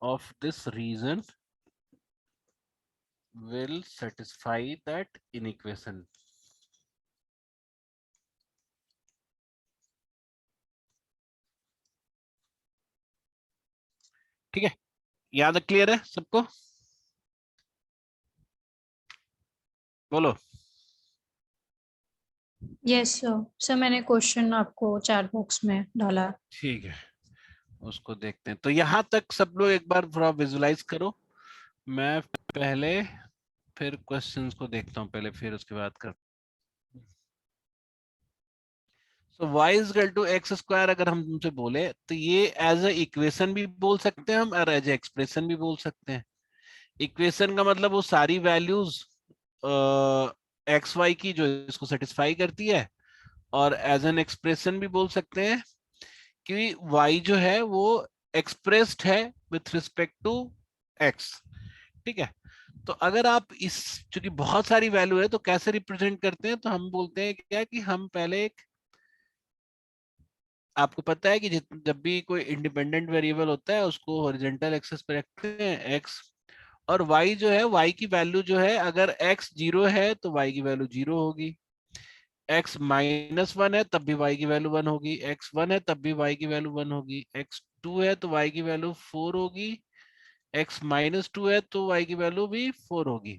Speaker 1: of this reason will satisfy that inequation. ठीक है, याद क्लियर है सबको? बोलो।
Speaker 4: Yes, sir. सर मैंने क्वेश्चन आपको चैट बॉक्स में डाला।
Speaker 1: ठीक है, उसको देखते हैं। तो यहाँ तक सब लोग एक बार थोड़ा विजुलाइज करो, मैं पहले फिर क्वेश्चंस को देखता हूँ पहले, फिर उसके बाद कर। तो y is equal to x square अगर हम तुमसे बोले, तो ये एज अ इक्वेशन भी बोल सकते हैं हम, और एज ए एक्सप्रेशन भी बोल सकते हैं। इक्वेशन का मतलब वो सारी वैल्यूज एक्स वाई की जो इसको सेटिस्फाई करती है, और एज एन एक्सप्रेशन भी बोल सकते हैं कि y जो है वो एक्सप्रेस्ड है विथ रिस्पेक्ट टू x, ठीक है। तो अगर आप इस, चूंकि बहुत सारी वैल्यू है, तो कैसे रिप्रेजेंट करते हैं, तो हम बोलते हैं क्या कि हम पहले एक, आपको पता है कि जब भी कोई इंडिपेंडेंट वेरिएबल होता है उसको हॉरिजॉन्टल एक्सिस पे रखते हैं x, और y जो है, y की वैल्यू जो है, अगर x 0 है तो y की वैल्यू 0 होगी, x -1 है तब भी y की वैल्यू 1 होगी, x 1 है तब भी y की वैल्यू 1 होगी, x 2 है तो y की वैल्यू 4 होगी, x -2 है तो y की वैल्यू भी 4 होगी।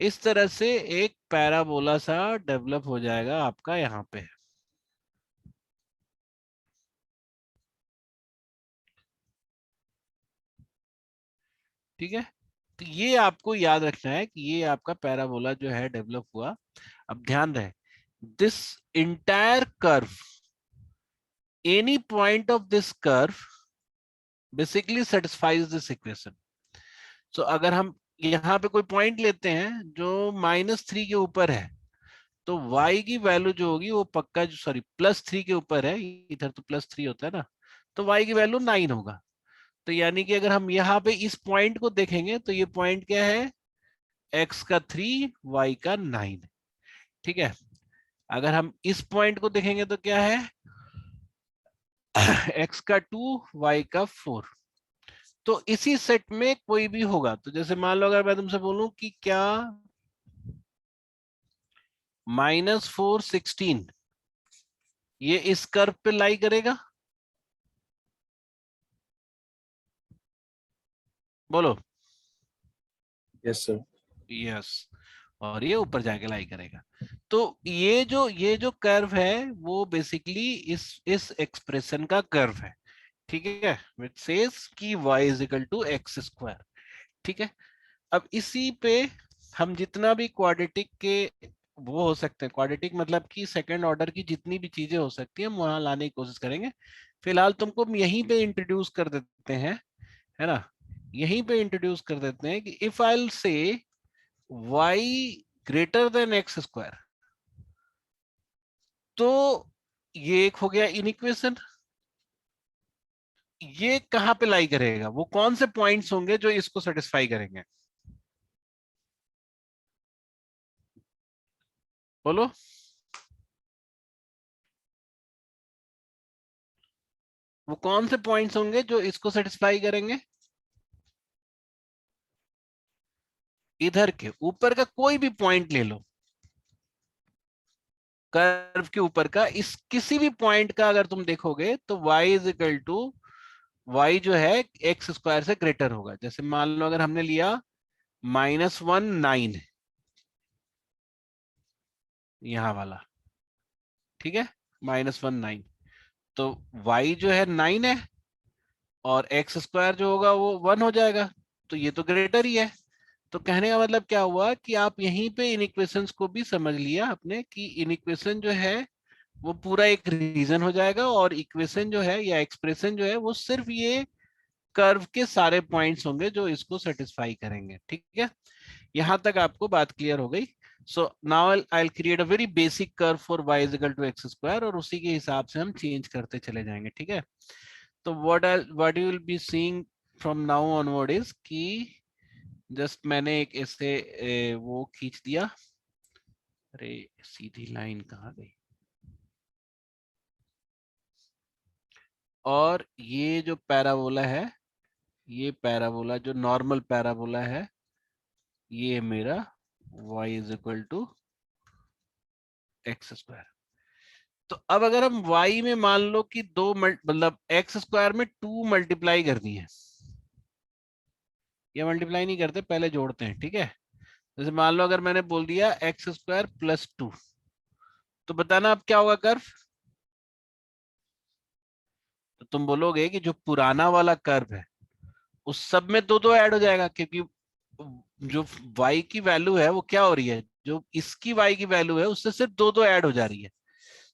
Speaker 1: इस तरह से एक पैराबोला सा डेवलप हो जाएगा आपका यहाँ पे। ठीक है, तो ये आपको याद रखना है कि ये आपका पैराबोला जो है डेवलप हुआ। अब ध्यान रहे, this entire curve, any point of this curve basically satisfies this equation. So अगर हम यहाँ पे कोई पॉइंट लेते हैं जो -3 के ऊपर है, तो y की वैल्यू जो होगी वो पक्का सॉरी +3 के ऊपर है, इधर तो +3 होता है ना, तो y की वैल्यू 9 होगा। तो यानी कि अगर हम यहाँ पे इस पॉइंट को देखेंगे तो ये पॉइंट क्या है, x का 3 y का 9। ठीक है, अगर हम इस पॉइंट को देखेंगे तो क्या है, x का 2 y का 4। तो इसी सेट में कोई भी होगा, तो जैसे मान लो अगर मैं तुमसे बोलूं कि क्या -4 16 ये इस कर्व पे लाई करेगा, बोलो।
Speaker 5: Yes sir.
Speaker 1: यस, और ये ऊपर जाके लाई करेगा। तो ये जो कर्व है वो बेसिकली इस एक्सप्रेशन का कर्व है। ठीक है, विच सेज कि y = x²। ठीक है, अब इसी पे हम जितना भी क्वाड्रेटिक के वो हो सकते हैं, क्वाड्रेटिक मतलब कि सेकंड ऑर्डर की जितनी भी चीजें हो सकती है हम वहां लाने की कोशिश करेंगे। फिलहाल तुमको हम यहीं पे इंट्रोड्यूस कर देते हैं, है ना, यहीं पे इंट्रोड्यूस कर देते हैं कि इफ आई विल से y > x², तो ये एक हो गया इनइक्वेशन। ये कहां पे लाई करेगा, वो कौन से पॉइंट्स होंगे जो इसको सेटिस्फाई करेंगे, बोलो। वो कौन से पॉइंट्स होंगे जो इसको सेटिस्फाई करेंगे, इधर के ऊपर का कोई भी पॉइंट ले लो, कर्व के ऊपर का इस किसी भी पॉइंट का अगर तुम देखोगे तो y जो है x² से ग्रेटर होगा। जैसे मान लो अगर हमने लिया -1 9 यहां वाला, ठीक है, -1 9, तो y जो है 9 है और x² जो होगा वो 1 हो जाएगा, तो ये तो ग्रेटर ही है। तो कहने का मतलब क्या हुआ कि आप यहीं पे इनइक्वेशंस को भी समझ लिया आपने कि इनइक्वेशन जो है वो पूरा एक रीजन हो जाएगा, और इक्वेशन जो है या एक्सप्रेशन जो है वो सिर्फ ये कर्व के सारे पॉइंट्स होंगे जो इसको सेटिस्फाई करेंगे। ठीक है, यहां तक आपको बात क्लियर हो गई। So now I will create a very basic curve for y = x², और उसी के हिसाब से हम चेंज करते चले जाएंगे। ठीक है, तो what you will be seeing from now onward is कि जस्ट मैंने एक ऐसे वो खींच दिया, अरे सीधी लाइन कहाँ गई, और ये जो पैराबोला है, ये पैराबोला जो नॉर्मल पैराबोला है, ये मेरा y = x²। तो अब अगर हम y में मान लो कि दो मतलब x² में 2 मल्टीप्लाई कर दिए, ये मल्टीप्लाई नहीं करते, पहले जोड़ते हैं। ठीक है, जैसे मान लो अगर मैंने बोल दिया x² + 2, तो बताना अब क्या होगा कर्व। तो तुम बोलोगे कि जो पुराना वाला कर्व है उस सब में दो ऐड हो जाएगा, क्योंकि जो y की वैल्यू है वो क्या हो रही है, जो इसकी y की वैल्यू है उससे सिर्फ दो ऐड हो जा रही है।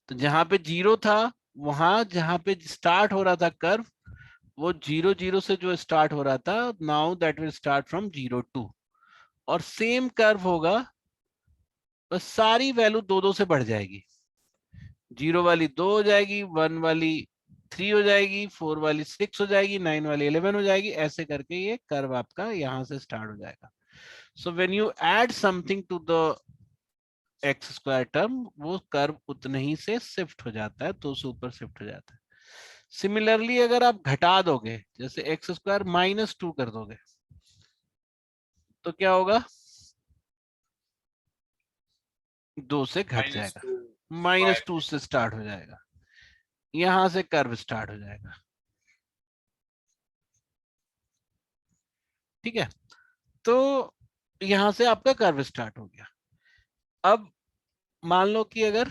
Speaker 1: तो जहां पे 0 था, वहां जहां पे स्टार्ट हो रहा था कर्व, वो 0 0 से जो स्टार्ट हो रहा था, now that will start from 0 2, और सेम कर्व होगा, बस सारी वैल्यू दो से बढ़ जाएगी। 0 वाली 2 हो जाएगी, 1 वाली 3 हो जाएगी, 4 वाली 6 हो जाएगी, 9 वाली 11 हो जाएगी, ऐसे करके ये कर्व आपका यहाँ से स्टार्ट हो जाएगा। So when you add something to the x² term, वो कर्व उतने ही से शिफ्ट हो जाता है, तो उससे ऊपर शिफ्ट हो जाता है। सिमिलरली अगर आप घटा दोगे, जैसे x² -2 कर दोगे, तो क्या होगा, 2 से घट जाएगा, -2 से स्टार्ट हो जाएगा, यहां से कर्व स्टार्ट हो जाएगा। ठीक है, तो यहां से आपका कर्व स्टार्ट हो गया। अब मान लो कि अगर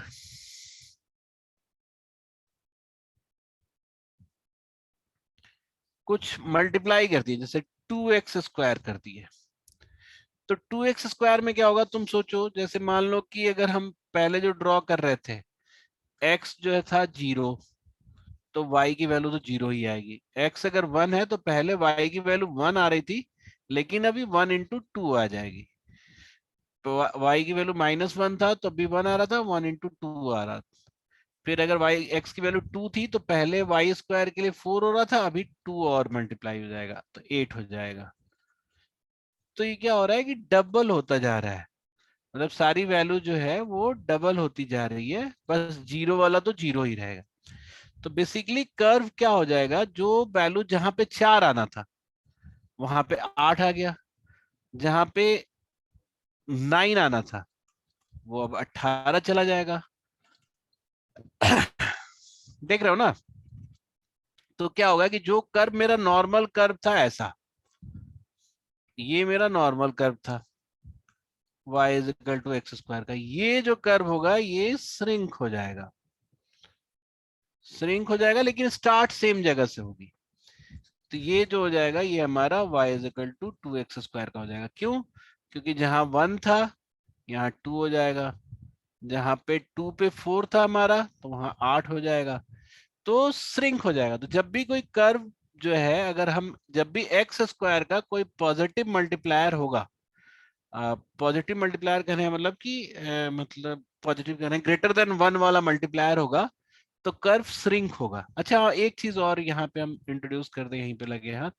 Speaker 1: कुछ मल्टीप्लाई कर दिए, जैसे 2x² कर दिए, तो 2x² में क्या होगा तुम सोचो। जैसे मान लो कि अगर हम पहले जो ड्रॉ कर रहे थे, x जो है था 0, तो y की वैल्यू तो 0 ही आएगी। x अगर 1 है तो पहले y की वैल्यू 1 आ रही थी, लेकिन अभी 1 × 2 आ जाएगी। y की वैल्यू -1 था तो अभी 1 आ रहा था, 1 इंटू 2 आ रहा था। फिर अगर x की वैल्यू 2 थी तो पहले y स्क्वायर के लिए 4 हो रहा था, अभी 2 और मल्टीप्लाई हो जाएगा तो 8 हो जाएगा। तो ये क्या हो रहा है कि डबल होता जा रहा है, मतलब सारी वैल्यू जो है वो डबल होती जा रही है, बस जीरो वाला तो जीरो ही रहेगा। तो बेसिकली कर्व क्या हो जाएगा, जो वैल्यू जहां पे 4 आना था वहां पे 8 आ गया, जहां पे 9 आना था वो अब 18 चला जाएगा। देख रहे हो ना? तो क्या होगा कि जो कर्व मेरा नॉर्मल कर्व था ऐसा, ये मेरा नॉर्मल कर्व था y is equal to x square का, ये जो कर्व होगा ये श्रिंक हो जाएगा, श्रिंक हो जाएगा, लेकिन स्टार्ट सेम जगह से होगी। तो ये जो हो जाएगा ये हमारा y is equal to 2x square का हो जाएगा। क्यों? क्योंकि जहां 1 था यहाँ 2 हो जाएगा, जहां पे 2 पे 4 था हमारा तो वहां 8 हो जाएगा, तो श्रिंक हो जाएगा। तो जब भी कोई कर्व जो है, अगर हम जब भी एक्स स्क्वायर का कोई पॉजिटिव मल्टीप्लायर होगा, पॉजिटिव मल्टीप्लायर कहने हैं मतलब कि मतलब पॉजिटिव कहने ग्रेटर देन 1 वाला मल्टीप्लायर होगा तो कर्व श्रिंक होगा। अच्छा, एक चीज और यहाँ पे हम इंट्रोड्यूस कर दें, यहीं पे लगे हाथ,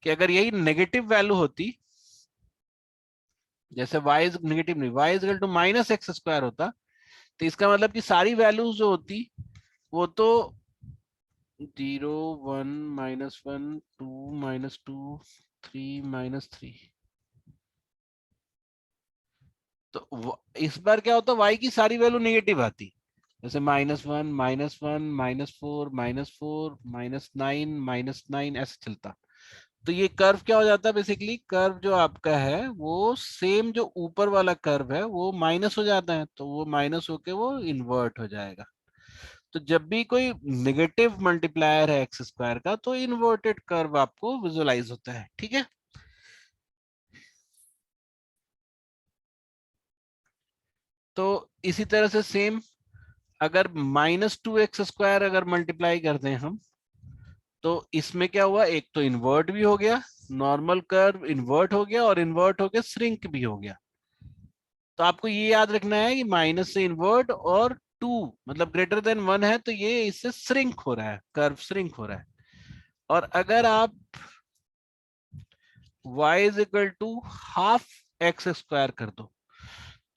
Speaker 1: कि अगर यही नेगेटिव वैल्यू होती, जैसे y इज नेगेटिव नहीं, y is equal to minus x square होता, तो इसका मतलब कि सारी वैल्यूज जो होती वो तो 0 1 -1 2 -2 3 -3, तो इस बार क्या होता, y की सारी वैल्यू नेगेटिव आती, जैसे -1 -1 -4 -4 -9 -9 ऐसे चलता। तो ये कर्व क्या हो जाता है, बेसिकली कर्व जो आपका है वो सेम जो ऊपर वाला कर्व है वो माइनस हो जाता है, तो वो माइनस होके वो इन्वर्ट हो जाएगा। तो जब भी कोई नेगेटिव मल्टीप्लायर है एक्स स्क्वायर का तो इन्वर्टेड कर्व आपको विजुअलाइज होता है। ठीक है, तो इसी तरह से सेम अगर -2x स्क्वायर अगर मल्टीप्लाई करते हैं हम, तो इसमें क्या हुआ, एक तो इन्वर्ट भी हो गया, नॉर्मल कर्व इन्वर्ट हो गया और इन्वर्ट होके श्रिंक भी हो गया। तो आपको ये याद रखना है कि माइनस से इन्वर्ट और 2 मतलब ग्रेटर देन 1 है तो ये इससे श्रिंक हो रहा है, कर्व श्रिंक हो रहा है। और अगर आप y is equal to half x square कर दो,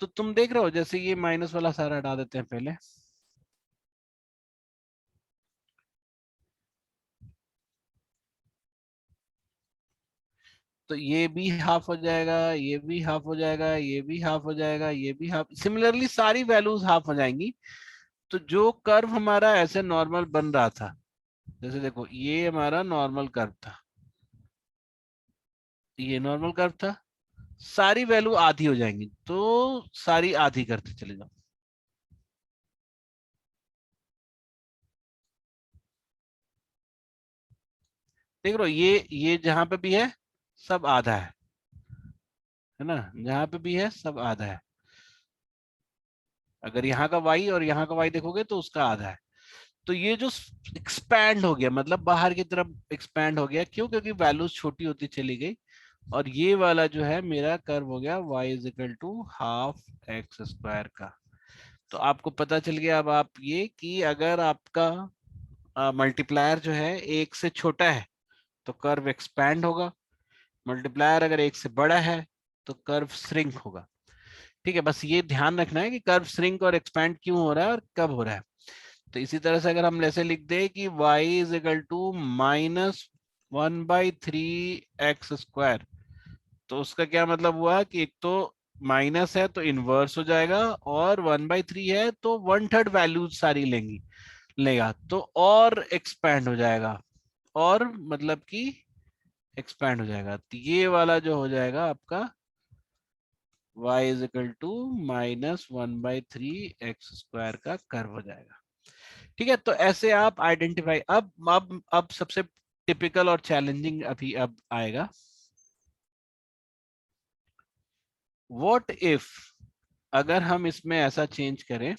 Speaker 1: तो तुम देख रहे हो, जैसे ये माइनस वाला सारा हटा देते हैं पहले, तो ये भी हाफ हो जाएगा, ये भी हाफ हो जाएगा, ये भी हाफ हो जाएगा, ये भी हाफ, सिमिलरली सारी वैल्यूज हाफ हो जाएंगी। तो जो कर्व हमारा ऐसे नॉर्मल बन रहा था, जैसे देखो ये हमारा नॉर्मल कर्व था, ये नॉर्मल कर्व था, सारी वैल्यू आधी हो जाएंगी, तो सारी आधी करते चले जाओ। देख रहे हो ये जहां पे भी है सब आधा है ना, जहां पे भी है सब आधा है। अगर यहाँ का y और यहाँ का y देखोगे तो उसका आधा है। तो ये जो एक्सपैंड हो गया, मतलब बाहर की तरफ एक्सपैंड हो गया, क्यों? क्योंकि वैल्यूज छोटी होती चली गई, और ये वाला जो है मेरा कर्व हो गया y is equal to half x square का। तो आपको पता चल गया अब आप ये कि अगर आपका मल्टीप्लायर जो है एक से छोटा है तो कर्व एक्सपैंड होगा, मल्टीप्लायर अगर एक से बड़ा है तो कर्व श्रिंक होगा। ठीक है, बस ये ध्यान रखना है कि कर्व श्रिंक और एक्सपैंड क्यों हो रहा है और कब हो रहा है। तो इसी तरह से अगर हम ऐसे लिख दे कि y is equal to -1/3x², तो उसका क्या मतलब हुआ कि एक तो माइनस है तो इनवर्स हो जाएगा, और 1/3 है तो 1/3 वैल्यूज सारी लेगा तो और एक्सपैंड हो जाएगा, और मतलब कि एक्सपैंड हो जाएगा। तो ये वाला जो हो जाएगा आपका y is equal to -1/3x² का कर्व हो जाएगा। ठीक है, तो ऐसे आप आइडेंटिफाई, अब सबसे टिपिकल और चैलेंजिंग अभी अब आएगा। व्हाट इफ अगर हम इसमें ऐसा चेंज करें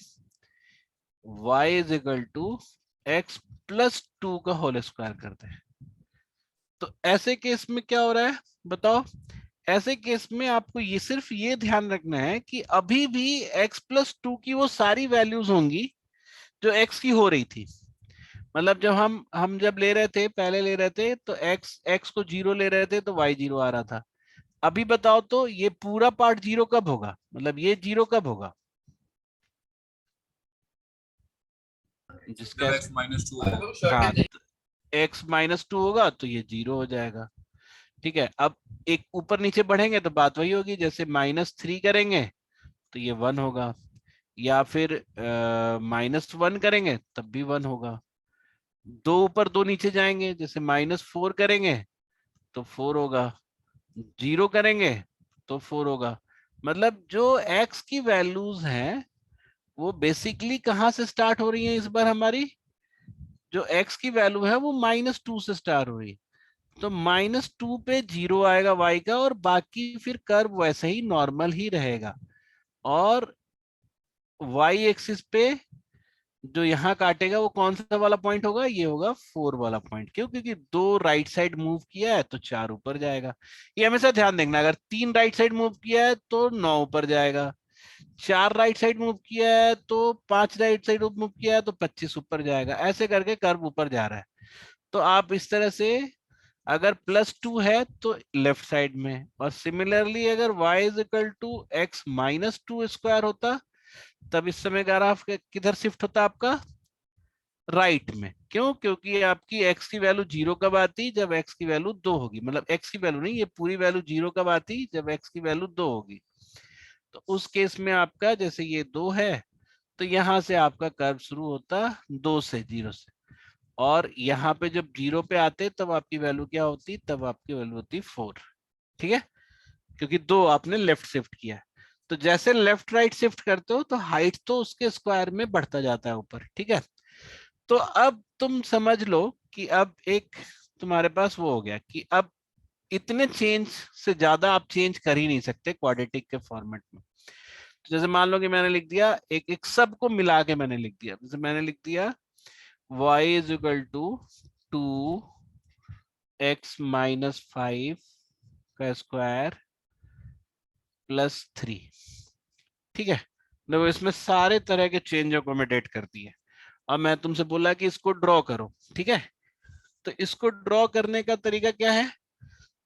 Speaker 1: y is equal to x plus 2 का होल स्क्वायर करते हैं, तो ऐसे केस में क्या हो रहा है बताओ, ऐसे केस में आपको ये सिर्फ ये ध्यान रखना है कि अभी भी x+2 की वो सारी वैल्यूज होंगी जो x की हो रही थी। मतलब जब हम जब ले रहे थे, पहले ले रहे थे तो x को 0 ले रहे थे तो y 0 आ रहा था। अभी बताओ तो ये पूरा पार्ट 0 कब होगा, मतलब ये 0 कब होगा? जिसका
Speaker 2: x -2 होगा।
Speaker 1: हाँ, x-2 होगा तो ये 0 हो जाएगा। ठीक है, अब एक ऊपर नीचे बढ़ेंगे तो बात वही होगी, जैसे -3 करेंगे तो ये 1 होगा, या फिर -1 करेंगे तब भी 1 होगा। 2 ऊपर 2 नीचे जाएंगे, जैसे -4 करेंगे तो 4 होगा, 0 करेंगे तो 4 होगा। मतलब जो x की वैल्यूज हैं वो बेसिकली कहाँ से स्टार्ट हो रही है? इस बार हमारी जो x की वैल्यू है वो -2 से स्टार्ट हो रही है। तो -2 पे 0 आएगा y का, और बाकी फिर कर्व वैसे ही नॉर्मल ही रहेगा। और y एक्सिस पे जो यहाँ काटेगा वो कौन सा वाला पॉइंट होगा? ये होगा 4 वाला पॉइंट। क्यों? क्योंकि 2 राइट साइड मूव किया है तो 4 ऊपर जाएगा। ये हमेशा ध्यान देखना, अगर 3 राइट साइड मूव किया है तो 9 ऊपर जाएगा, 4 राइट साइड मूव किया है तो 5 राइट साइड मूव किया है तो 25 ऊपर जाएगा। ऐसे करके कर्व ऊपर जा रहा है। तो आप इस तरह से, अगर +2 है तो लेफ्ट साइड में, और सिमिलरली अगर y is equal to x-2 होता तब इस समय ग्राफ किधर शिफ्ट होता आपका? राइट में। क्यों? क्योंकि आपकी x की वैल्यू 0 कब आती? जब x की वैल्यू 2 होगी। मतलब x की वैल्यू नहीं, ये पूरी वैल्यू 0 कब आती? जब x की वैल्यू 2 होगी। तो उस केस में आपका जैसे ये 2 है तो यहाँ से आपका कर्व शुरू होता 2 से, 0 से, और यहाँ पे जब 0 पे आते तब आपकी वैल्यू क्या होती? तब आपकी वैल्यू होती 4। ठीक है, क्योंकि 2 आपने लेफ्ट शिफ्ट किया है। तो जैसे लेफ्ट राइट शिफ्ट करते हो तो हाइट तो उसके स्क्वायर में बढ़ता जाता है ऊपर। ठीक है, तो अब तुम समझ लो कि अब एक तुम्हारे पास वो हो गया कि अब इतने चेंज से ज्यादा आप चेंज कर ही नहीं सकते क्वाड्रेटिक के फॉर्मेट में। तो जैसे मान लो कि मैंने लिख दिया, एक एक सब को मिला के मैंने लिख दिया। जैसे मैंने लिख दिया y is equal to 2x-5 का स्क्वायर +3। ठीक है, देखो इसमें सारे तरह के चेंज अकोमोडेट कर दिए। और मैं तुमसे बोला कि इसको ड्रॉ करो। ठीक है, तो इसको ड्रॉ करने का तरीका क्या है?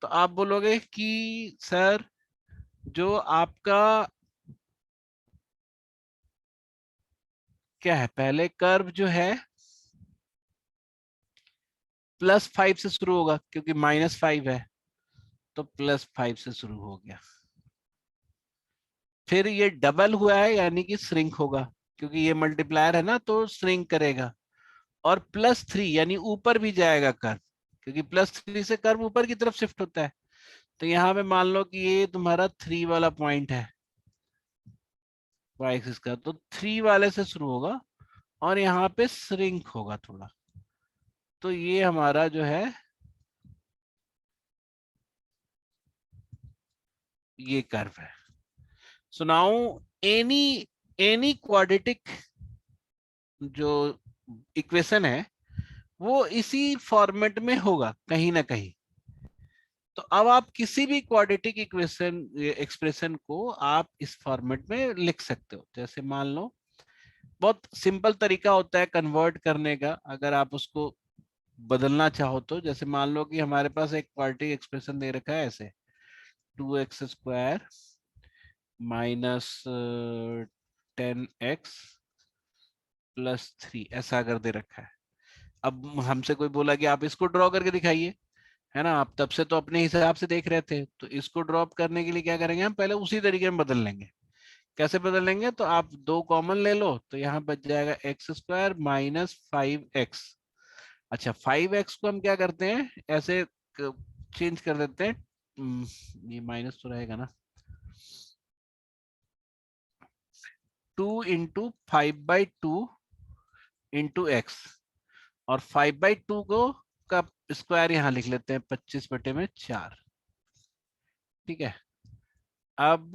Speaker 1: तो आप बोलोगे कि सर जो आपका क्या है, पहले कर्व जो है +5 से शुरू होगा, क्योंकि -5 है तो +5 से शुरू हो गया। फिर ये डबल हुआ है यानी कि श्रिंक होगा, क्योंकि ये मल्टीप्लायर है ना तो श्रिंक करेगा। और +3 यानी ऊपर भी जाएगा कर्व, क्योंकि +3 से कर्व ऊपर की तरफ शिफ्ट होता है। तो यहाँ पे मान लो कि ये तुम्हारा 3 वाला पॉइंट है y एक्सिस का, तो 3 वाले से शुरू होगा और यहाँ पे श्रिंक होगा थोड़ा। तो ये हमारा जो है ये कर्व है। सो नाउ एनी क्वाड्रेटिक जो इक्वेशन है वो इसी फॉर्मेट में होगा कहीं ना कहीं। तो अब आप किसी भी क्वाड्रेटिक इक्वेशन एक्सप्रेशन को आप इस फॉर्मेट में लिख सकते हो। जैसे मान लो, बहुत सिंपल तरीका होता है कन्वर्ट करने का, अगर आप उसको बदलना चाहो तो। जैसे मान लो कि हमारे पास एक क्वाड्रेटिक एक्सप्रेशन दे रखा है ऐसे, 2x² -10x +3 ऐसा अगर दे रखा है। अब हमसे कोई बोला कि आप इसको ड्रॉ करके दिखाइए, है ना? आप तब से तो अपने हिसाब से देख रहे थे, तो इसको ड्रॉप करने के लिए क्या करेंगे? हम पहले उसी तरीके में बदल लेंगे। कैसे बदल लेंगे? तो आप 2 कॉमन ले लो तो यहाँ बच जाएगा x² -5x। अच्छा, 5x को हम क्या करते हैं, ऐसे चेंज कर देते हैं। ये माइनस तो रहेगा ना, 2 × 5/2 × x, और 5/2 को का स्क्वायर यहाँ लिख लेते हैं 25/4। ठीक है, अब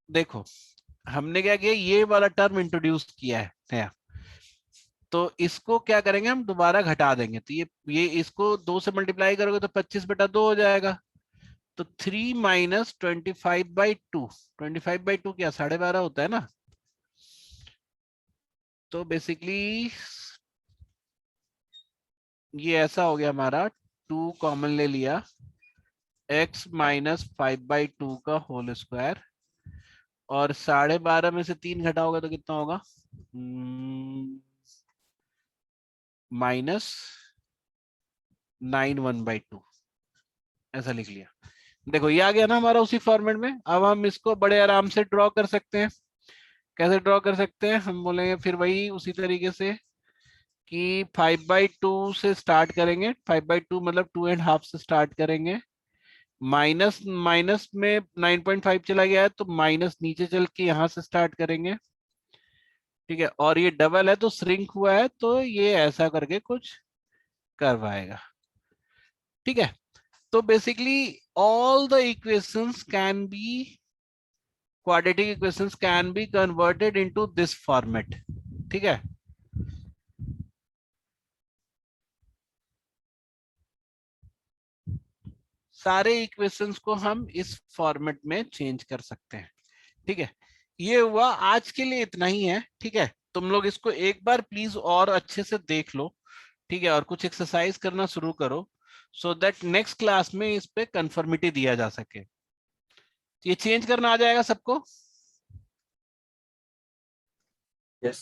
Speaker 1: देखो हमने क्या किया, ये वाला टर्म इंट्रोड्यूस किया है नया, तो इसको क्या करेंगे हम, दोबारा घटा देंगे। तो ये इसको 2 से मल्टीप्लाई करोगे तो 25/2 हो जाएगा। तो 3 माइनस 25/2, 25/2 क्या 12.5 होता है ना। तो बेसिकली ये ऐसा हो गया हमारा, 2 कॉमन ले लिया, x माइनस 5/2 का होल स्क्वायर, और 12.5 में से 3 घटाओगे तो कितना होगा, माइनस 9 1/2, ऐसा लिख लिया। देखो ये आ गया ना हमारा उसी फॉर्मेट में। अब हम इसको बड़े आराम से ड्रॉ कर सकते हैं। कैसे ड्रॉ कर सकते हैं, हम बोलेंगे फिर वही उसी तरीके से कि 5/2 से स्टार्ट करेंगे, 5/2 मतलब 2.5 से स्टार्ट करेंगे, माइनस माइनस में 9.5 चला गया है तो माइनस नीचे चल के यहाँ से स्टार्ट करेंगे, ठीक है। और ये डबल है तो श्रिंक हुआ है, तो ये ऐसा करके कुछ करवाएगा, ठीक है। तो basically all the equations can be, quadratic equations can be converted into this format, ठीक है। सारे इक्वेशंस को हम इस फॉर्मेट में चेंज कर सकते हैं, ठीक है। ये हुआ, आज के लिए इतना ही है, ठीक है। तुम लोग इसको एक बार प्लीज और अच्छे से देख लो, ठीक है, और कुछ एक्सरसाइज करना शुरू करो, सो दैट नेक्स्ट क्लास में इस पे कंफर्मिटी दिया जा सके। ये चेंज करना आ जाएगा सबको?
Speaker 5: Yes.